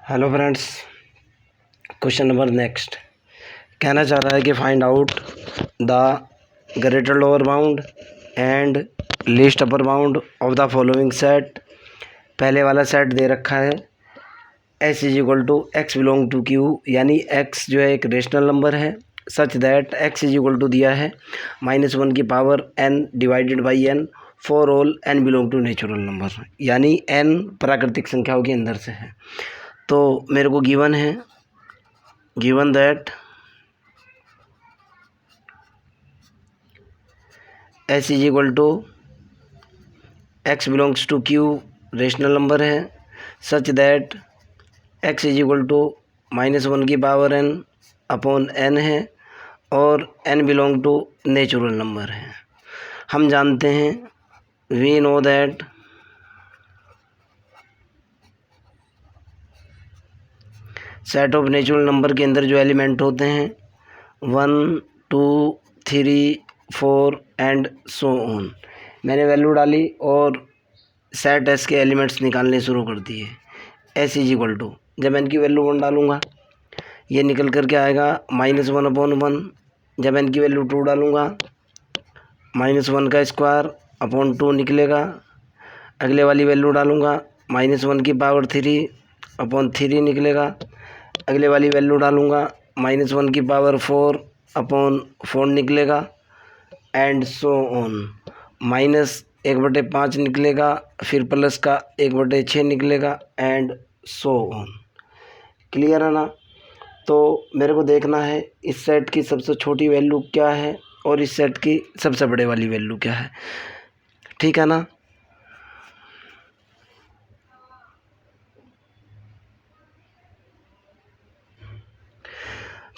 Hello friends, question number next कहना चाह रहा है कि find out the greater lower bound and least upper bound of the following set. पहले वाला सेट दे रखा है S is equal to X belong to Q, यानी एक्स जो है एक रेशनल नंबर है such that x is equal to दिया है -1 की power n divided by n for all n belong to natural number, यानी n प्राकृतिक संख्याओं के अंदर से है। तो मेरे को given that S is equal to x belongs to Q rational number है such that x is equal to -1 की पावर n अपॉन n है और n belong to natural number है। हम जानते हैं we know that set of natural number के अंदर जो एलिमेंट होते हैं 1, 2, 3, 4 एंड सो ऑन। मैंने वैल्यू डाली और सेट एस के एलिमेंट्स निकालने शुरू कर दिए। एस इज इक्वल टू, जब एन की वैल्यू 1 डालूंगा ये निकल करके आएगा -1/1। जब एन की वैल्यू 2 डालूंगा -1 का स्क्वायर अपॉन 2 निकलेगा। अगले वाली वैल्यू डालूंगा -1 की पावर 3 अपॉन 3 निकलेगा। अगले वाली वैल्यू डालूंगा -1 की पावर 4 अपॉन 4 निकलेगा एंड सो ऑन। -1/5 निकलेगा, फिर प्लस का 1/6 निकलेगा एंड सो ऑन। क्लियर है ना? तो मेरे को देखना है इस सेट की सबसे छोटी वैल्यू क्या है और इस सेट की सबसे बड़े वाली वैल्यू क्या है। ठीक है ना?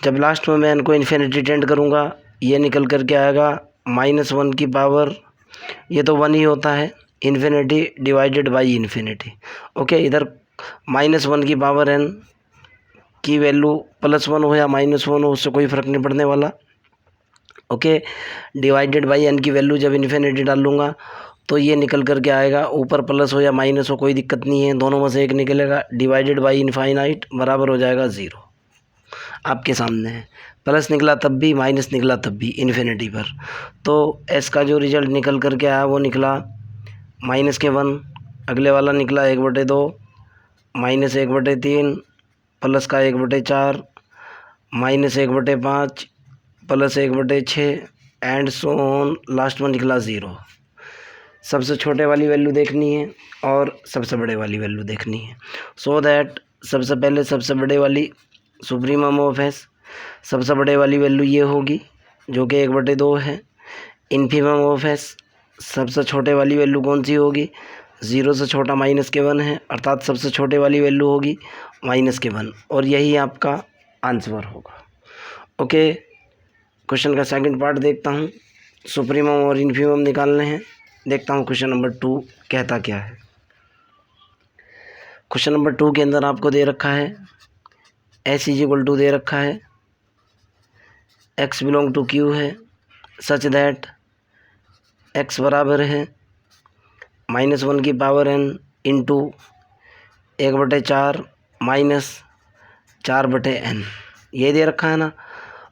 जब लास्ट में मैं इनको इन्फिनिटी टेंड करूँगा ये निकल कर के आएगा -1 की पावर, ये तो 1 ही होता है, infinity divided by infinity. Okay, इधर -1 की पावर n की वैल्यू +1 हो या -1 हो उससे कोई फ़र्क नहीं पड़ने वाला। ओके, डिवाइडेड बाई n की वैल्यू जब इन्फिनिटी डाल लूँगा तो ये निकल कर के आएगा, ऊपर प्लस हो या माइनस हो कोई दिक्कत नहीं है, दोनों में से एक निकलेगा। डिवाइडेड बाई इनफाइनाइट बराबर हो जाएगा 0। आपके सामने है, प्लस निकला तब भी माइनस निकला तब भी इन्फिनिटी पर। तो एस का जो रिजल्ट निकल कर के आया वो निकला -1। अगले वाला निकला 1/2, -1/3, प्लस का 1/4, -1/5, plus 1/6 and so on. Last में निकला 0। सबसे छोटे वाली वैल्यू देखनी है और सबसे बड़े वाली वैल्यू देखनी है। सो दैट सबसे पहले सबसे बड़े वाली सुप्रीमम ऑफ एस, सबसे बड़े वाली वैल्यू ये होगी जो कि 1/2 है। इन्फीमम ऑफ एस, सबसे छोटे वाली वैल्यू कौन सी होगी? 0 से छोटा -1 है, अर्थात सबसे छोटे वाली वैल्यू होगी -1 और यही आपका आंसर होगा। ओके, क्वेश्चन का सेकंड पार्ट देखता हूँ। सुप्रीमम और इन्फीमम निकालने हैं। देखता हूँ क्वेश्चन नंबर 2 कहता क्या है। क्वेश्चन नंबर 2 के अंदर आपको दे रखा है एस इज इक्वल टू दे रखा है एक्स बिलोंग टू क्यू है सच दैट एक्स बराबर है -1 की power n into 1/4 minus 4/n, ये दे रखा है ना,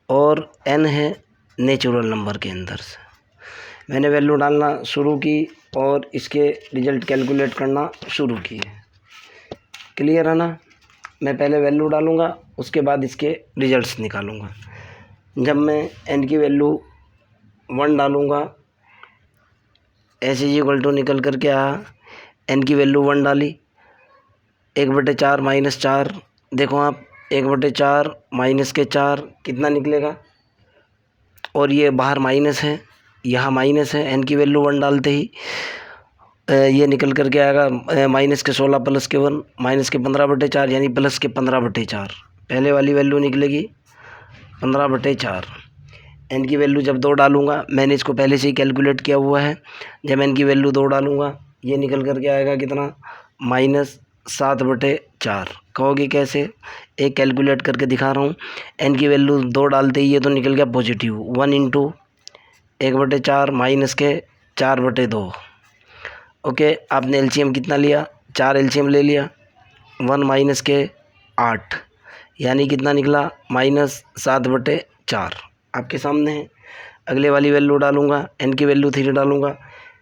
और n है नेचुरल नंबर के अंदर से। मैंने वैल्यू डालना शुरू की और इसके रिजल्ट कैलकुलेट करना शुरू किए। क्लियर है ना? मैं पहले वैल्यू डालूँगा उसके बाद इसके रिजल्ट्स निकालूँगा। जब मैं n की वैल्यू 1 डालूँगा एस इज इक्वल टू निकल कर के आया, n की वैल्यू 1 डाली 1/4 -4, देखो आप 1/4 -4 कितना निकलेगा, और ये बाहर माइनस है यहाँ माइनस है। n की वैल्यू 1 डालते ही ये निकल कर के आएगा -16 प्लस के 1 -15/4 यानी प्लस के 15/4। पहले वाली वैल्यू निकलेगी 15/4। n की वैल्यू जब 2 डालूंगा, मैंने इसको पहले से ही कैलकुलेट किया हुआ है, जब n की वैल्यू 2 डालूंगा ये निकल कर के आएगा कितना, -7/4। कहोगे कैसे? एक कैलकुलेट करके दिखा रहा हूँ। n की वैल्यू 2 डालते ही ये तो निकल गया पॉजिटिव, 1 इंटू 1/4 माइनस के 4/2। ओके, आपने एलसीएम कितना लिया? 4 एलसीएम ले लिया, 1 माइनस के 8, यानी कितना निकला -7/4 आपके सामने है। अगले वाली वैल्यू डालूँगा, n की वैल्यू 3 डालूँगा,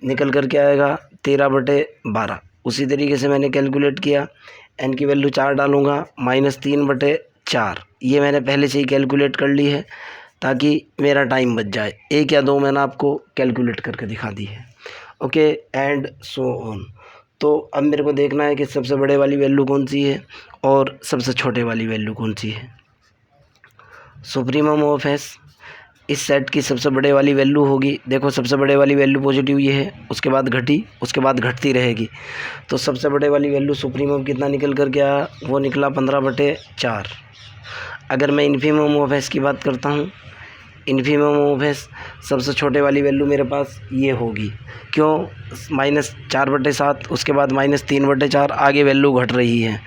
निकल कर के आएगा 13/12। उसी तरीके से मैंने कैलकुलेट किया, n की वैल्यू 4 डालूँगा, -3/4। ये मैंने पहले से ही कैलकुलेट कर ली है ताकि मेरा टाइम बच जाए। 1 या 2 मैंने आपको कैलकुलेट करके दिखा दी है। Okay, and so on. तो अब मेरे को देखना है कि सबसे बड़े वाली वैल्यू कौन सी है और सबसे छोटे वाली वैल्यू कौन सी है। सुप्रीमम ऑफ एस, इस सेट की सबसे बड़े वाली वैल्यू होगी। देखो सबसे बड़े वाली वैल्यू पॉजिटिव ये है, उसके बाद घटी, उसके बाद घटती रहेगी। तो सबसे बड़े वाली वैल्यू सुप्रीमम कितना निकल कर गया, वो निकला 15/4। अगर मैं इन्फीमम ऑफ एस की बात करता हूँ, इन्फीमम ऑफ एस सबसे छोटे वाली वैल्यू मेरे पास ये होगी। क्यों, -4/7, उसके बाद -3/4, आगे वैल्यू घट रही है।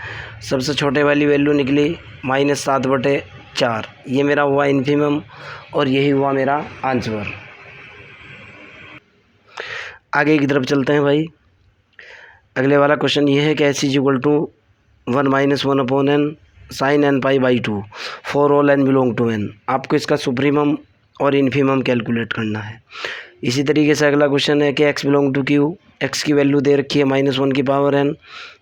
सबसे छोटे वाली वैल्यू निकली -7/4। ये मेरा हुआ इन्फीमम और यही हुआ मेरा आंसर। आगे की तरफ चलते हैं भाई। अगले वाला क्वेश्चन ये है कि h = 1 - 1/n sin n π/2 for all n belong to n। आपको इसका सुप्रीमम और इन्फीमम कैलकुलेट करना है। इसी तरीके से अगला क्वेश्चन है कि x belong to q, x की वैल्यू दे रखी है -1 की power n,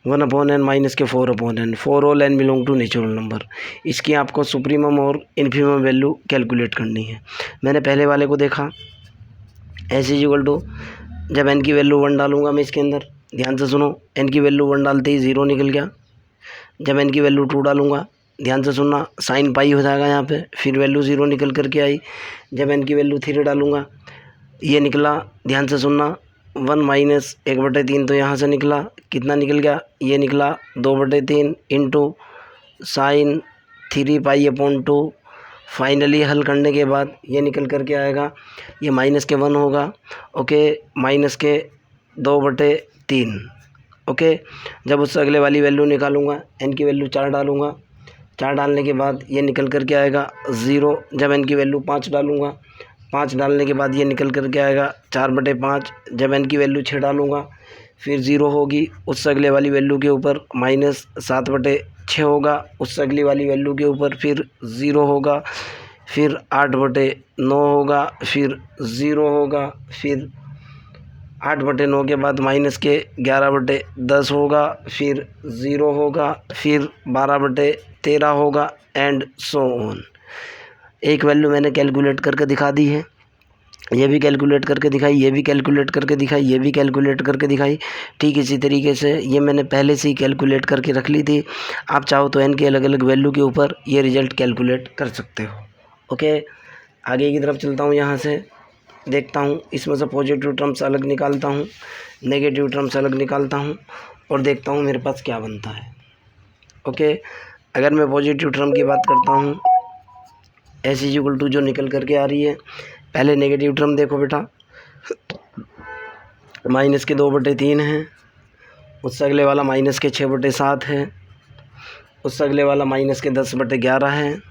1/n -4/n for all n belong to natural number. इसकी आपको सुप्रीमम और इन्फीमम वैल्यू कैलकुलेट करनी है। मैंने पहले वाले को देखा, h = जब n की वैल्यू 1 डालूंगा मैं इसके अंदर, ध्यान से सुनो, n की वैल्यू 1 डालते ही 0 निकल गया। जब n की वैल्यू 2 डालूंगा, ध्यान से सुनना, साइन पाई हो जाएगा यहाँ पे, फिर वैल्यू 0 निकल करके आई। जब n की वैल्यू 3 डालूंगा, ये निकला, ध्यान से सुनना, 1 - 1/3 तो यहाँ से निकला, कितना निकल गया, ये निकला 2/3 इंटू साइन 3π/2। फाइनली हल करने के बाद ये निकल करके आएगा, ये -1 होगा। ओके, -2/3। ओके, जब उससे अगले वाली वैल्यू निकालूंगा, n की वैल्यू 4 डालूंगा, 4 डालने के बाद ये निकल करके आएगा 0। जब n की वैल्यू 5 डालूंगा, 5 डालने के बाद ये निकल करके आएगा 4/5। जब n की वैल्यू 6 डालूंगा, फिर 0 होगी, उससे अगले वाली वैल्यू के ऊपर -7/6 होगा, उससे अगली वाली वैल्यू के ऊपर फिर 0 होगा, फिर 8/9 होगा, फिर 0 होगा, फिर 8/9 के बाद -11/10 होगा, फिर 0 होगा, फिर 12/13 होगा, एंड सो ऑन। एक वैल्यू मैंने कैलकुलेट करके दिखा दी है, ये भी कैलकुलेट करके दिखाई, ये भी कैलकुलेट करके दिखाई, ये भी कैलकुलेट करके दिखाई। ठीक इसी तरीके से ये मैंने पहले से ही कैलकुलेट करके रख ली थी। आप चाहो तो n की अलग अलग वैल्यू के ऊपर ये रिजल्ट कैलकुलेट कर सकते हो। ओके, आगे की तरफ चलता हूँ। यहाँ से देखता हूँ, इसमें से पॉजिटिव टर्म्स अलग निकालता हूँ, नेगेटिव टर्म्स अलग निकालता हूँ और देखता हूँ मेरे पास क्या बनता है। ओके, अगर मैं पॉजिटिव टर्म की बात करता हूँ, h = जो निकल करके आ रही है, पहले नेगेटिव टर्म देखो बेटा, -2/3 है, उससे अगले वाला -6/7 है, उससे अगले वाला -10/11 है,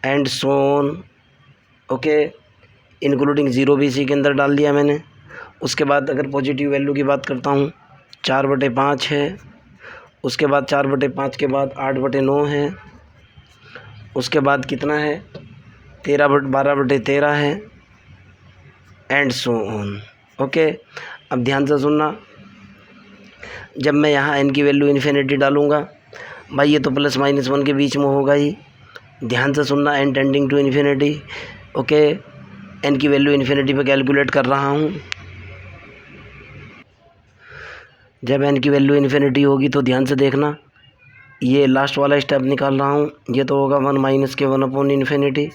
and so on. Okay, including 0 भी इसी के अंदर डाल दिया मैंने। उसके बाद अगर पॉजिटिव वैल्यू की बात करता हूँ, 4/5 है, उसके बाद 4/5 के बाद 8/9 है, उसके बाद कितना है, 12/13 है, एंड सो ऑन। ओके, अब ध्यान से सुनना, जब मैं यहाँ n की वैल्यू इन्फिनिटी डालूँगा, भाई ये तो +-1 के बीच में होगा ही। ध्यान से सुनना, n tending to infinity. Okay, n की वैल्यू इन्फिनिटी पे कैलकुलेट कर रहा हूँ। जब n की वैल्यू इन्फिनिटी होगी तो ध्यान से देखना, ये लास्ट वाला स्टेप निकाल रहा हूँ, ये तो होगा 1 - के 1/∞,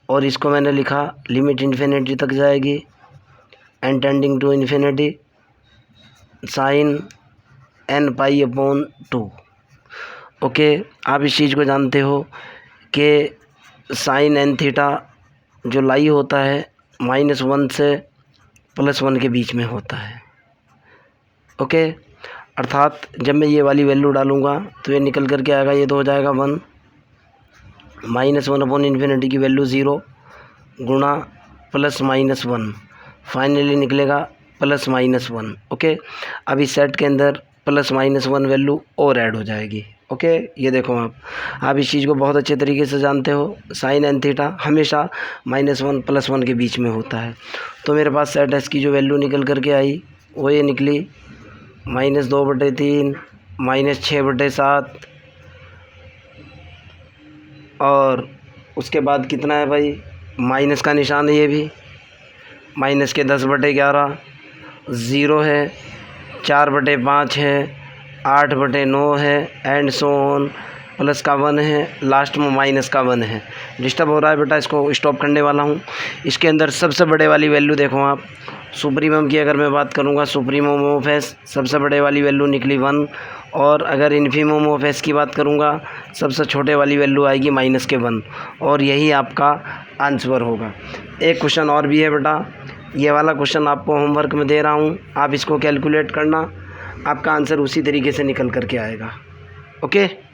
और इसको मैंने लिखा लिमिट इन्फिनिटी तक जाएगी, n tending to infinity sine n π/2। Okay, आप इस चीज़ को जानते हो कि साइन n θ जो लाई होता है -1 से +1 के बीच में होता है। ओके, अर्थात जब मैं ये वाली वैल्यू डालूँगा तो ये निकल करके आएगा, ये तो हो जाएगा 1 -1/∞ की वैल्यू 0 गुणा +-1, फाइनली निकलेगा +-1। ओके, अब इस सेट के अंदर +-1 वैल्यू और ऐड हो जाएगी। ओके, ये देखो आप इस चीज़ को बहुत अच्छे तरीके से जानते हो, साइन एन थीटा हमेशा -1 +1 के बीच में होता है। तो मेरे पास सेट एस की जो वैल्यू निकल कर के आई वो ये निकली -2/3 -6/7, और उसके बाद कितना है भाई, माइनस का निशान है, ये भी माइनस के 10/11, 0 है, 4/5 है, 8/9 है, एंड सो ऑन, प्लस का 1 है, लास्ट में माइनस का 1 है। डिस्टर्ब हो रहा है बेटा, इसको स्टॉप करने वाला हूँ। इसके अंदर सबसे बड़े वाली वैल्यू देखो आप, सुप्रीमम की अगर मैं बात करूँगा, सुप्रीमम ऑफ एस सबसे बड़े वाली वैल्यू निकली 1, और अगर इन्फीमम ऑफ एस की बात करूँगा सबसे छोटे वाली वैल्यू आएगी -1, और यही आपका आंसर होगा। एक क्वेश्चन और भी है बेटा, ये वाला क्वेश्चन आपको होमवर्क में दे रहा हूँ, आप इसको कैलकुलेट करना, आपका आंसर उसी तरीके से निकल कर के आएगा। ओके।